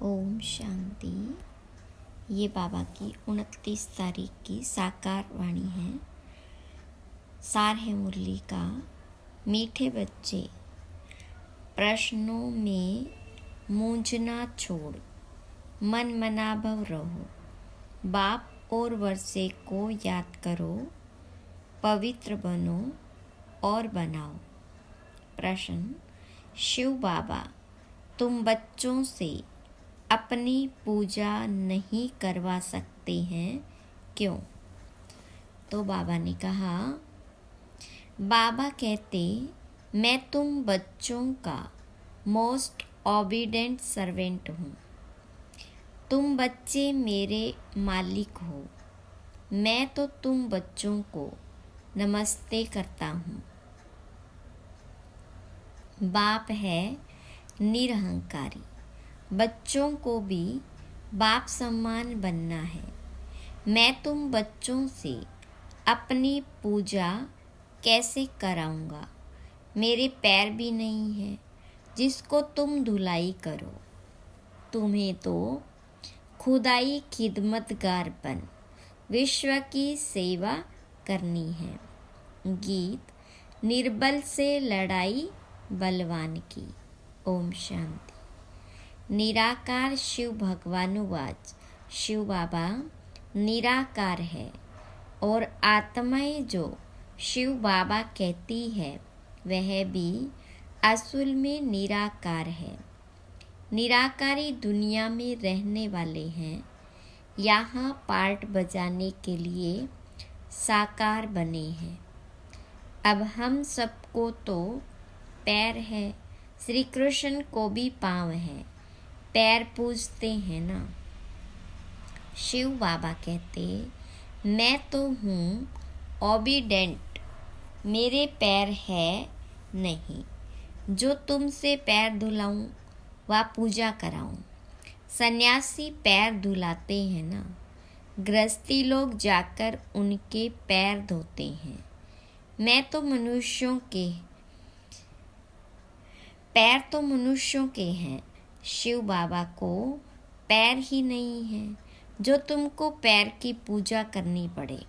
ओम शांति। ये बाबा की 29 तारीख की साकार वाणी है। सार है मुरली का। मीठे बच्चे, प्रश्नों में मूंझना छोड़ मन मनाभव रहो। बाप और वर्षे को याद करो, पवित्र बनो और बनाओ। प्रश्न: शिव बाबा, तुम बच्चों से अपनी पूजा नहीं करवा सकते हैं, क्यों? तो बाबा ने कहा, बाबा कहते, मैं तुम बच्चों का मोस्ट ओबीडेंट सर्वेंट हूँ। तुम बच्चे मेरे मालिक हो। मैं तो तुम बच्चों को नमस्ते करता हूँ। बाप है निरहंकारी। बच्चों को भी बाप समान बनना है। मैं तुम बच्चों से अपनी पूजा कैसे कराऊंगा? मेरे पैर भी नहीं हैं जिसको तुम धुलाई करो। तुम्हें तो खुदाई खिदमतगार बन विश्व की सेवा करनी है। गीत: निर्बल से लड़ाई बलवान की। ओम शांति। निराकार शिव भगवानुवाच। शिव बाबा निराकार है और आत्माएं जो शिव बाबा कहती है वह भी असल में निराकार है। निराकारी दुनिया में रहने वाले हैं। यहाँ पार्ट बजाने के लिए साकार बने हैं। अब हम सबको तो पैर है, श्री कृष्ण को भी पाँव है, पैर पूजते हैं ना। शिव बाबा कहते, मैं तो हूँ ओबीडेंट, मेरे पैर है नहीं जो तुमसे पैर धुलाऊं व पूजा कराऊं। सन्यासी पैर धुलाते हैं ना, गृहस्थी लोग जाकर उनके पैर धोते हैं। मैं तो मनुष्यों के पैर तो मनुष्यों के हैं। शिव बाबा को पैर ही नहीं है जो तुमको पैर की पूजा करनी पड़े।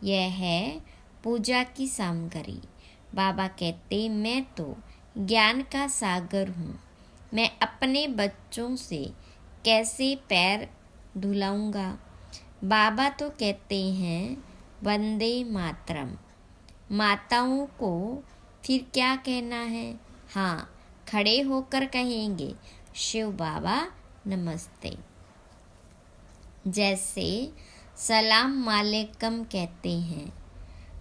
यह है पूजा की सामग्री। बाबा कहते, मैं तो ज्ञान का सागर हूँ। मैं अपने बच्चों से कैसे पैर धुलाऊंगा? बाबा तो कहते हैं, वंदे मातरम। माताओं को फिर क्या कहना है? हाँ, खड़े होकर कहेंगे, शिव बाबा नमस्ते। जैसे सलाम वालेकुम कहते हैं,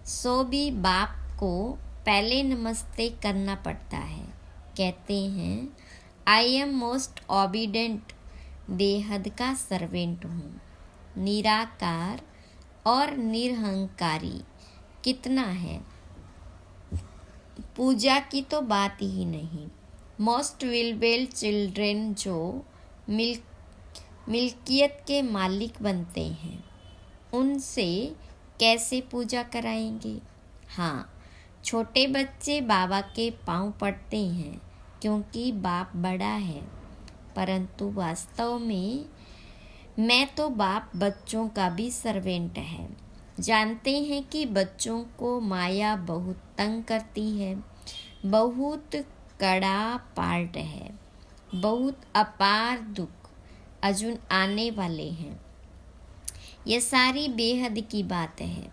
सो भी बाप को पहले नमस्ते करना पड़ता है। कहते हैं, आई एम मोस्ट ओबीडेंट, बेहद का सर्वेंट हूँ। निराकार और निरहंकारी कितना है, पूजा की तो बात ही नहीं। मोस्ट विलबेल चिल्ड्रेन जो मिल्कियत के मालिक बनते हैं, उनसे कैसे पूजा कराएंगे? हाँ, छोटे बच्चे बाबा के पांव पड़ते हैं क्योंकि बाप बड़ा है, परंतु वास्तव में मैं तो बाप बच्चों का भी सर्वेंट है। जानते हैं कि बच्चों को माया बहुत तंग करती है, बहुत कड़ा पार्ट है, बहुत अपार दुख अजुन आने वाले हैं। ये सारी बेहद की बात है,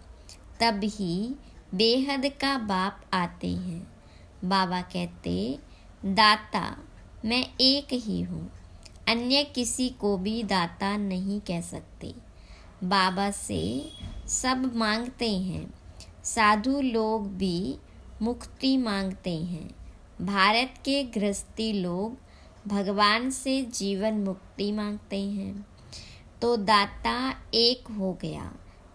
तब ही बेहद का बाप आते हैं। बाबा कहते, दाता मैं एक ही हूँ, अन्य किसी को भी दाता नहीं कह सकते। बाबा से सब मांगते हैं। साधु लोग भी मुक्ति मांगते हैं। भारत के गृहस्थी लोग भगवान से जीवन मुक्ति मांगते हैं। तो दाता एक हो गया,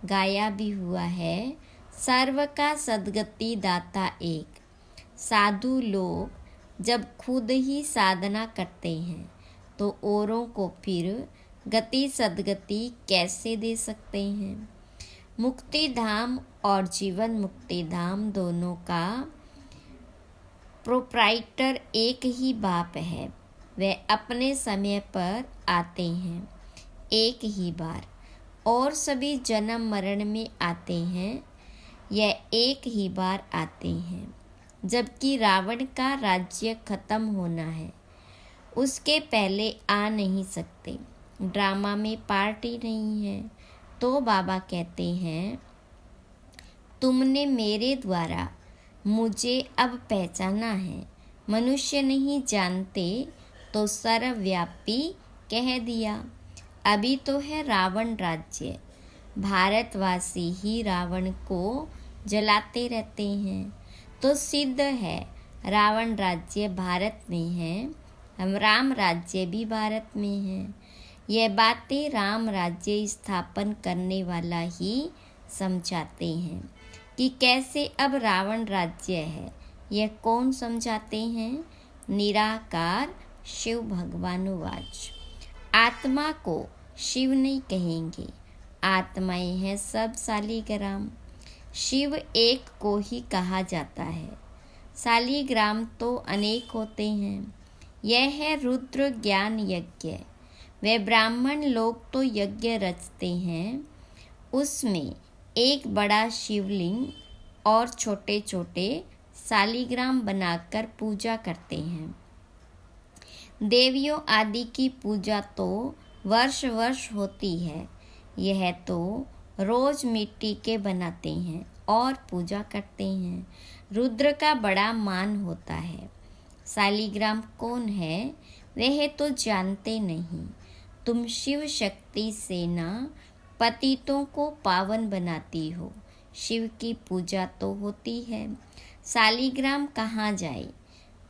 गाया भी हुआ है, सर्व का सद्गति दाता एक। साधु लोग जब खुद ही साधना करते हैं तो औरों को फिर गति सद्गति कैसे दे सकते हैं? मुक्ति धाम और जीवन मुक्ति धाम दोनों का प्रोप्राइटर एक ही बाप है। वे अपने समय पर आते हैं, एक ही बार, और सभी जन्म मरण में आते हैं, यह एक ही बार आते हैं। जबकि रावण का राज्य खत्म होना है, उसके पहले आ नहीं सकते। ड्रामा में पार्टी नहीं है। तो बाबा कहते हैं, तुमने मेरे द्वारा मुझे अब पहचाना है। मनुष्य नहीं जानते तो सर्वव्यापी कह दिया। अभी तो है रावण राज्य, भारतवासी ही रावण को जलाते रहते हैं, तो सिद्ध है रावण राज्य भारत में है, हम राम राज्य भी भारत में है। यह बातें राम राज्य स्थापन करने वाला ही समझाते हैं कि कैसे अब रावण राज्य है। यह कौन समझाते हैं? निराकार शिव भगवानुवाच। आत्मा को शिव नहीं कहेंगे, आत्माएं हैं सब शालिग्राम। शिव एक को ही कहा जाता है, शालिग्राम तो अनेक होते हैं। यह है रुद्र ज्ञान यज्ञ। वे ब्राह्मण लोग तो यज्ञ रचते हैं, उसमें एक बड़ा शिवलिंग और छोटे छोटे शालिग्राम बनाकर पूजा करते हैं। देवियों आदि की पूजा तो वर्ष वर्ष होती है, यह तो रोज मिट्टी के बनाते हैं और पूजा करते हैं। रुद्र का बड़ा मान होता है। शालिग्राम कौन है वह तो जानते नहीं। तुम शिव शक्ति सेना पतितों को पावन बनाती हो, शिव की पूजा तो होती है। शालिग्राम कहाँ जाए?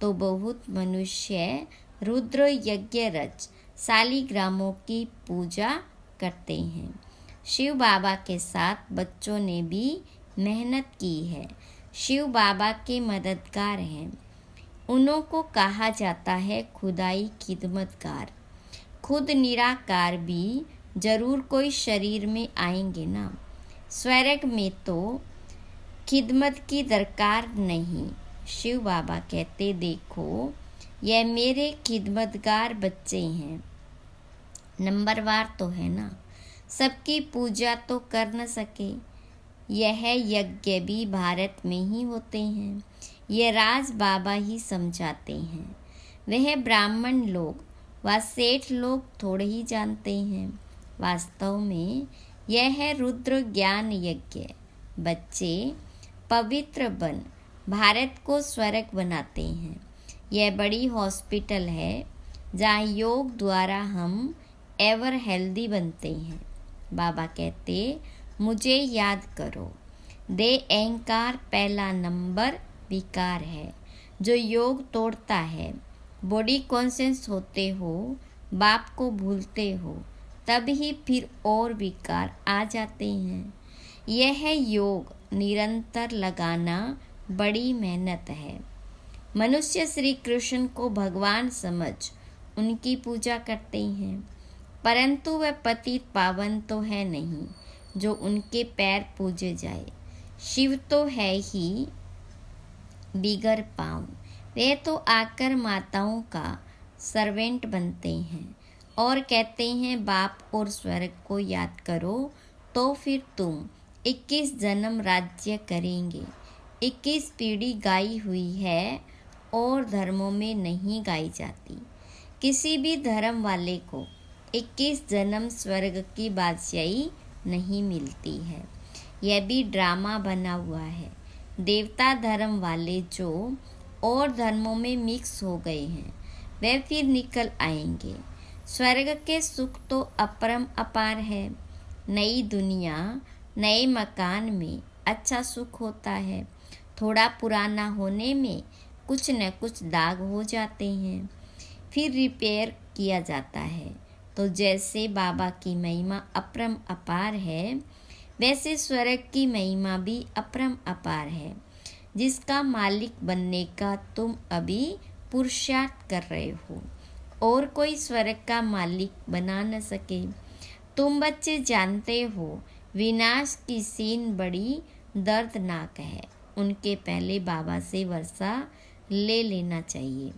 तो बहुत मनुष्य रुद्र यज्ञ रच शालिग्रामों की पूजा करते हैं। शिव बाबा के साथ बच्चों ने भी मेहनत की है। शिव बाबा के मददगार हैं। उन्हों को कहा जाता है खुदाई खिदमतगार। खुद निराकार भी जरूर कोई शरीर में आएंगे ना। स्वर्ग में तो खिदमत की दरकार नहीं। शिव बाबा कहते, देखो यह मेरे खिदमतगार बच्चे हैं। नंबरवार तो है ना, सबकी पूजा तो कर न सके। यह यज्ञ भी भारत में ही होते हैं, ये राज बाबा ही समझाते हैं। वह ब्राह्मण लोग व सेठ लोग थोड़े ही जानते हैं। वास्तव में यह है रुद्र ज्ञान यज्ञ। बच्चे पवित्र बन भारत को स्वर्ग बनाते हैं। यह बड़ी हॉस्पिटल है जहाँ योग द्वारा हम एवर हेल्दी बनते हैं। बाबा कहते, मुझे याद करो। दे अहंकार पहला नंबर विकार है जो योग तोड़ता है। बॉडी कॉन्शियस होते हो, बाप को भूलते हो, तब ही फिर और विकार आ जाते हैं। यह योग निरंतर लगाना बड़ी मेहनत है। मनुष्य श्री कृष्ण को भगवान समझ उनकी पूजा करते हैं, परंतु वह पतित पावन तो है नहीं जो उनके पैर पूजे जाए। शिव तो है ही बिगर पाँव। वे तो आकर माताओं का सर्वेंट बनते हैं और कहते हैं बाप और स्वर्ग को याद करो तो फिर तुम 21 जन्म राज्य करेंगे। 21 पीढ़ी गाई हुई है और धर्मों में नहीं गाई जाती। किसी भी धर्म वाले को 21 जन्म स्वर्ग की बादशाही नहीं मिलती है। यह भी ड्रामा बना हुआ है। देवता धर्म वाले जो और धर्मों में मिक्स हो गए हैं वे फिर निकल आएंगे। स्वर्ग के सुख तो अपरम अपार है। नई दुनिया नए मकान में अच्छा सुख होता है। थोड़ा पुराना होने में कुछ न कुछ दाग हो जाते हैं, फिर रिपेयर किया जाता है। तो जैसे बाबा की महिमा अपरम अपार है, वैसे स्वर्ग की महिमा भी अपरम अपार है, जिसका मालिक बनने का तुम अभी पुरुषार्थ कर रहे हो और कोई स्वर्ग का मालिक बना न सके। तुम बच्चे जानते हो विनाश की सीन बड़ी दर्दनाक है। उनके पहले बाबा से वर्षा ले लेना चाहिए।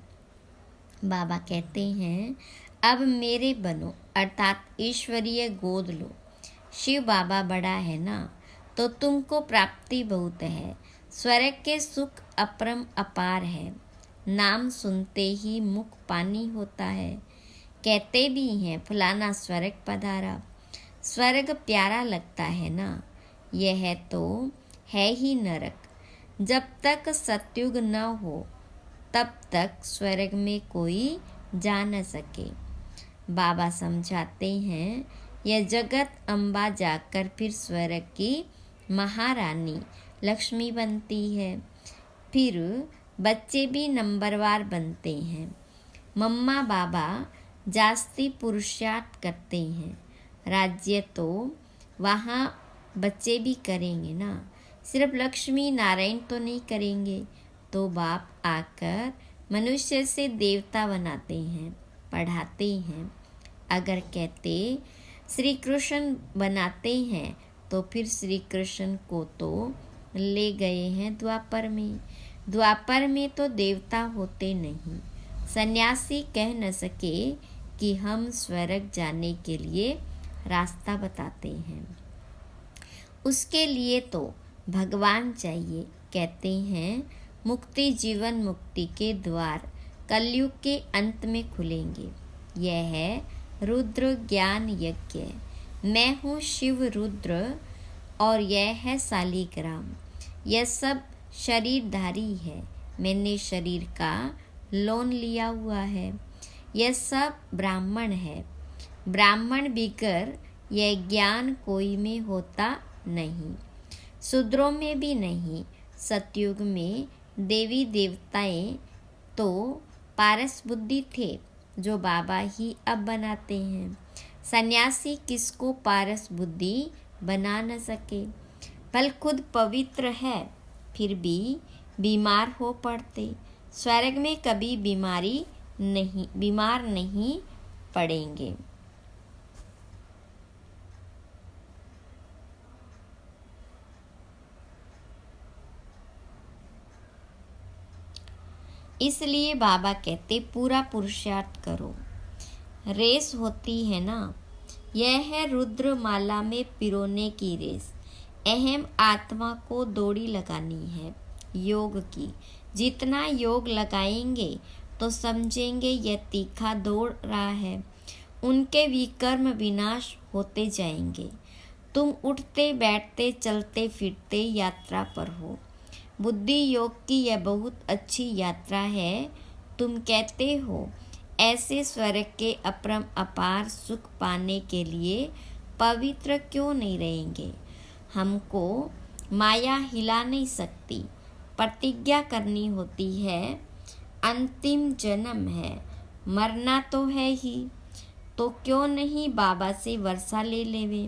बाबा कहते हैं, अब मेरे बनो, अर्थात ईश्वरीय गोद लो। शिव बाबा बड़ा है ना, तो तुमको प्राप्ति बहुत है। स्वर्ग के सुख अपरम अपार है। नाम सुनते ही मुख पानी होता है। कहते भी हैं फलाना स्वर्ग पधारा। स्वर्ग प्यारा लगता है ना, यह तो है ही नरक। जब तक सतयुग न हो तब तक स्वर्ग में कोई जा न सके। बाबा समझाते हैं, यह जगत अम्बा जाकर फिर स्वर्ग की महारानी लक्ष्मी बनती है। फिर बच्चे भी नंबरवार बनते हैं। मम्मा बाबा जास्ती पुरुषार्थ करते हैं। राज्य तो वहाँ बच्चे भी करेंगे ना, सिर्फ लक्ष्मी नारायण तो नहीं करेंगे। तो बाप आकर मनुष्य से देवता बनाते हैं, पढ़ाते हैं। अगर कहते श्री कृष्ण बनाते हैं तो फिर श्री कृष्ण को तो ले गए हैं द्वापर में। द्वापर में तो देवता होते नहीं। सन्यासी कह न सके कि हम स्वर्ग जाने के लिए रास्ता बताते हैं। उसके लिए तो भगवान चाहिए। कहते हैं मुक्ति जीवन मुक्ति के द्वार कलयुग के अंत में खुलेंगे। यह है रुद्र ज्ञान यज्ञ। मैं हूँ शिव रुद्र और यह है शालिग्राम। यह सब शरीरधारी है। मैंने शरीर का लोन लिया हुआ है। यह सब ब्राह्मण है। ब्राह्मण बिगर यह ज्ञान कोई में होता नहीं, शूद्रों में भी नहीं। सतयुग में देवी देवताएं तो पारस बुद्धि थे, जो बाबा ही अब बनाते हैं। सन्यासी किसको पारस बुद्धि बना न सके। फल खुद पवित्र है, फिर भी बीमार हो पड़ते। स्वर्ग में कभी बीमार नहीं पड़ेंगे। इसलिए बाबा कहते पूरा पुरुषार्थ करो। रेस होती है ना, यह है रुद्र माला में पिरोने की रेस। अहम आत्मा को दौड़ी लगानी है योग की। जितना योग लगाएंगे तो समझेंगे यह तीखा दौड़ रहा है। उनके विकर्म विनाश होते जाएंगे। तुम उठते बैठते चलते फिरते यात्रा पर हो। बुद्धि योग की यह बहुत अच्छी यात्रा है। तुम कहते हो ऐसे स्वर्ग के अपरम अपार सुख पाने के लिए पवित्र क्यों नहीं रहेंगे। हमको माया हिला नहीं सकती। प्रतिज्ञा करनी होती है। अंतिम जन्म है, मरना तो है ही, तो क्यों नहीं बाबा से वर्षा ले लेवे।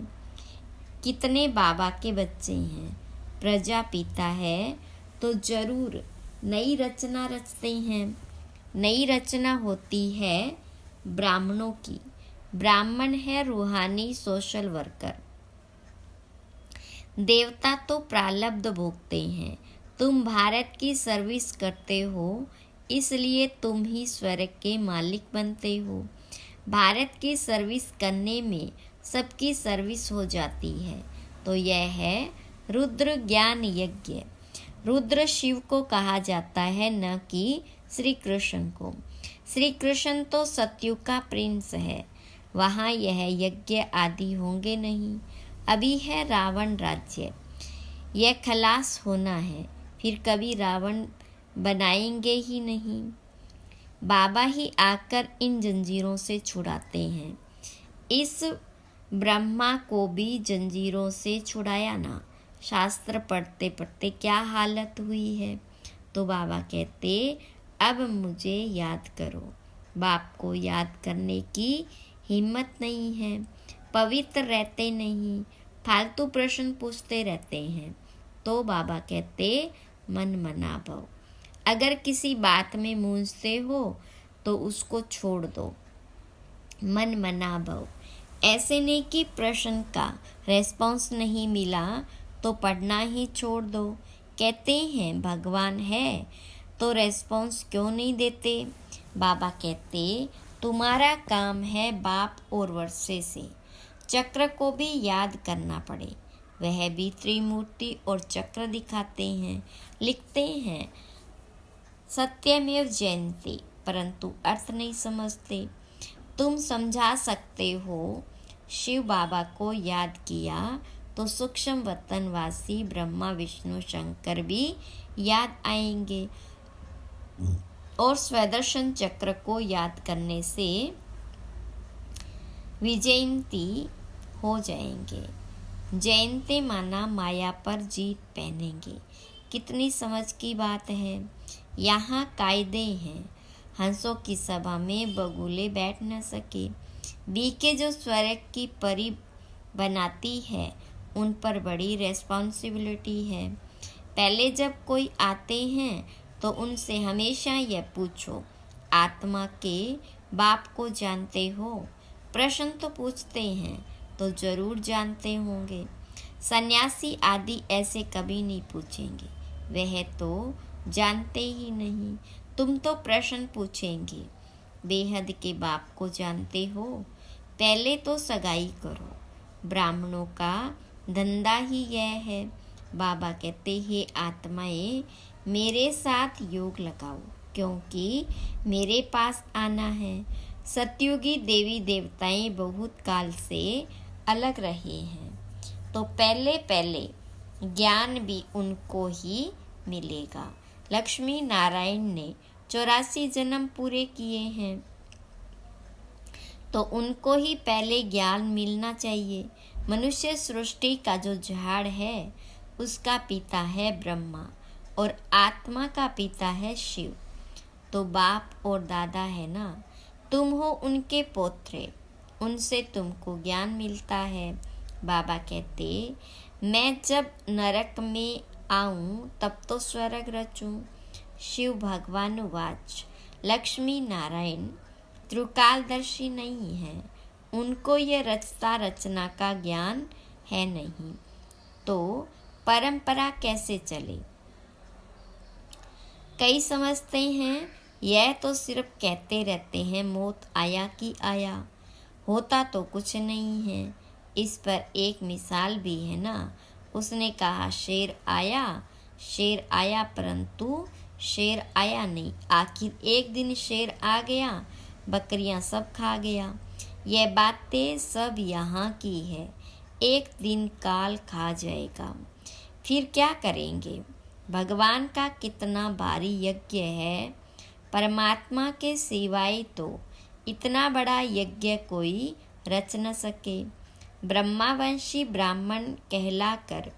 कितने बाबा के बच्चे हैं। प्रजापिता है तो जरूर नई रचना रचते हैं। नई रचना होती है ब्राह्मणों की। ब्राह्मण है रूहानी सोशल वर्कर। देवता तो प्रारब्ध भोगते हैं। तुम भारत की सर्विस करते हो, इसलिए तुम ही स्वर्ग के मालिक बनते हो। भारत की सर्विस करने में सबकी सर्विस हो जाती है। तो यह है रुद्र ज्ञान यज्ञ। रुद्र शिव को कहा जाता है, न कि श्री कृष्ण को। श्री कृष्ण तो सतयुग का प्रिंस है। वहाँ यह यज्ञ आदि होंगे नहीं। अभी है रावण राज्य। यह खलास होना है, फिर कभी रावण बनाएंगे ही नहीं। बाबा ही आकर इन जंजीरों से छुड़ाते हैं। इस ब्रह्मा को भी जंजीरों से छुड़ाया ना। शास्त्र पढ़ते पढ़ते क्या हालत हुई है। तो बाबा कहते अब मुझे याद करो। बाप को याद करने की हिम्मत नहीं है। पवित्र रहते नहीं, फालतू प्रश्न पूछते रहते हैं। तो बाबा कहते मन मना भव। अगर किसी बात में मूंझते हो तो उसको छोड़ दो। मन मना भव। ऐसे नहीं कि प्रश्न का रेस्पॉन्स नहीं मिला तो पढ़ना ही छोड़ दो। कहते हैं भगवान है तो रेस्पॉन्स क्यों नहीं देते। बाबा कहते, तुम्हारा काम है बाप और वर्षे से चक्र को भी याद करना पड़े। वह भी त्रिमूर्ति और चक्र दिखाते हैं, लिखते हैं सत्यमेव जयते, परंतु अर्थ नहीं समझते। तुम समझा सकते हो। शिव बाबा को याद किया तो सूक्ष्म वतनवासी ब्रह्मा विष्णु शंकर भी याद आएंगे और स्वदर्शन चक्र को याद करने से विजयंती हो जाएंगे। जयंते माना माया पर जीत पहनेंगे। कितनी समझ की बात है। यहाँ कायदे हैं। हंसों की सभा में बगुले बैठ न सके। बीके जो स्वर्ग की परी बनाती है, उन पर बड़ी रेस्पॉन्सिबिलिटी है। पहले जब कोई आते हैं तो उनसे हमेशा यह पूछो, आत्मा के बाप को जानते हो? प्रश्न तो पूछते हैं तो जरूर जानते होंगे। सन्यासी आदि ऐसे कभी नहीं पूछेंगे, वह तो जानते ही नहीं। तुम तो प्रश्न पूछेंगे, बेहद के बाप को जानते हो? पहले तो सगाई करो। ब्राह्मणों का धंधा ही यह है। बाबा कहते हैं, आत्माएं मेरे साथ योग लगाओ, क्योंकि मेरे पास आना है। सतयुगी देवी देवताएं बहुत काल से अलग रहे हैं, तो पहले पहले ज्ञान भी उनको ही मिलेगा। लक्ष्मी नारायण ने 84 जन्म पूरे किए हैं, तो उनको ही पहले ज्ञान मिलना चाहिए। मनुष्य सृष्टि का जो झाड़ है, उसका पिता है ब्रह्मा और आत्मा का पिता है शिव। तो बाप और दादा है ना, तुम हो उनके पोत्रे, उनसे तुमको ज्ञान मिलता है। बाबा कहते, मैं जब नरक में आऊं तब तो स्वर्ग रचूं। शिव भगवान वाच, लक्ष्मी नारायण त्रिकालदर्शी नहीं है, उनको ये रचता रचना का ज्ञान है नहीं, तो परंपरा कैसे चले? कई समझते हैं यह तो सिर्फ कहते रहते हैं, मौत आया कि आया, होता तो कुछ नहीं है। इस पर एक मिसाल भी है ना। उसने कहा शेर आया परंतु शेर आया नहीं। आखिर एक दिन शेर आ गया, बकरियां सब खा गया। यह बातें सब यहाँ की है। एक दिन काल खा जाएगा, फिर क्या करेंगे? भगवान का कितना भारी यज्ञ है। परमात्मा के सिवाय तो इतना बड़ा यज्ञ कोई रच न सके। ब्रह्मावंशी ब्राह्मण कहलाकर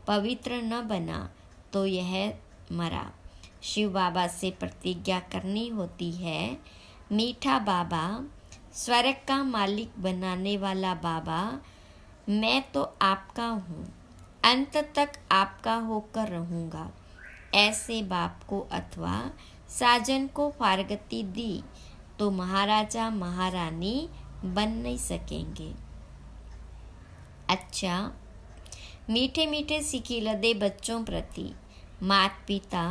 पवित्र न बना तो यह मरा। शिव बाबा से प्रतिज्ञा करनी होती है। मीठा बाबा, स्वर्ग का मालिक बनाने वाला बाबा, मैं तो आपका हूँ, अंत तक आपका होकर रहूँगा। ऐसे बाप को अथवा साजन को फारगती दी तो महाराजा महारानी बन नहीं सकेंगे। अच्छा, मीठे मीठे सिखिलदे बच्चों प्रति माता पिता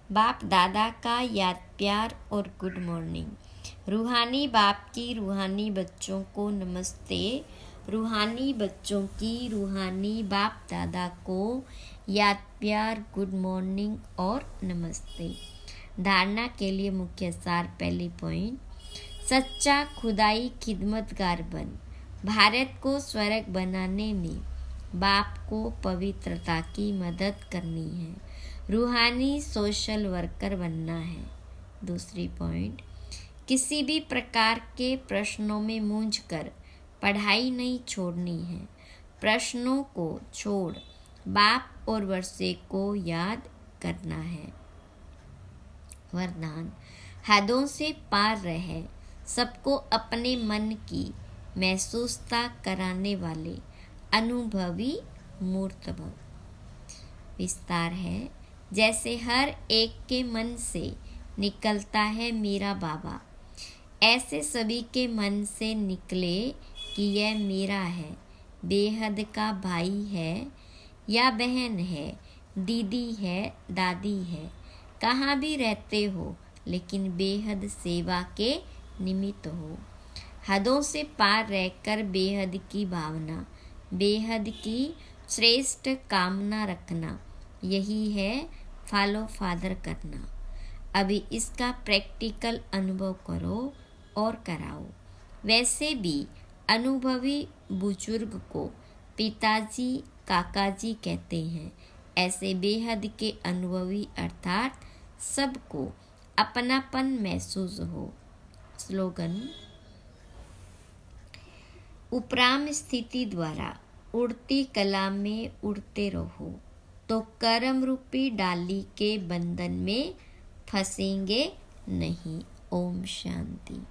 बाप दादा का याद प्यार और गुड मॉर्निंग। रूहानी बाप की रूहानी बच्चों को नमस्ते। रूहानी बच्चों की रूहानी बाप दादा को याद प्यार गुड मॉर्निंग और नमस्ते। धारणा के लिए मुख्य सार। पहली पॉइंट, सच्चा खुदाई खिदमतगार बन। भारत को स्वर्ग बनाने में बाप को पवित्रता की मदद करनी है। रूहानी सोशल वर्कर बनना है। दूसरी पॉइंट, किसी भी प्रकार के प्रश्नों में मूंझकर पढ़ाई नहीं छोड़नी है। प्रश्नों को छोड़ बाप और वर्षे को याद करना है। वरदान, हदों से पार रहे, सबको अपने मन की महसूसता कराने वाले अनुभवी मूर्त भव। विस्तार है, जैसे हर एक के मन से निकलता है मेरा बाबा, ऐसे सभी के मन से निकले कि यह मेरा है। बेहद का भाई है या बहन है, दीदी है, दादी है, कहाँ भी रहते हो, लेकिन बेहद सेवा के निमित्त हो। हदों से पार रहकर बेहद की भावना, बेहद की श्रेष्ठ कामना रखना, यही है फॉलो फादर करना। अभी इसका प्रैक्टिकल अनुभव करो और कराओ। वैसे भी अनुभवी बुजुर्ग को पिताजी काकाजी कहते हैं। ऐसे बेहद के अनुभवी अर्थात सबको अपनापन महसूस हो। स्लोगन: उपराम स्थिति द्वारा उड़ती कला में उड़ते रहो तो कर्म रूपी डाली के बंधन में फंसेंगे नहीं। ओम शांति।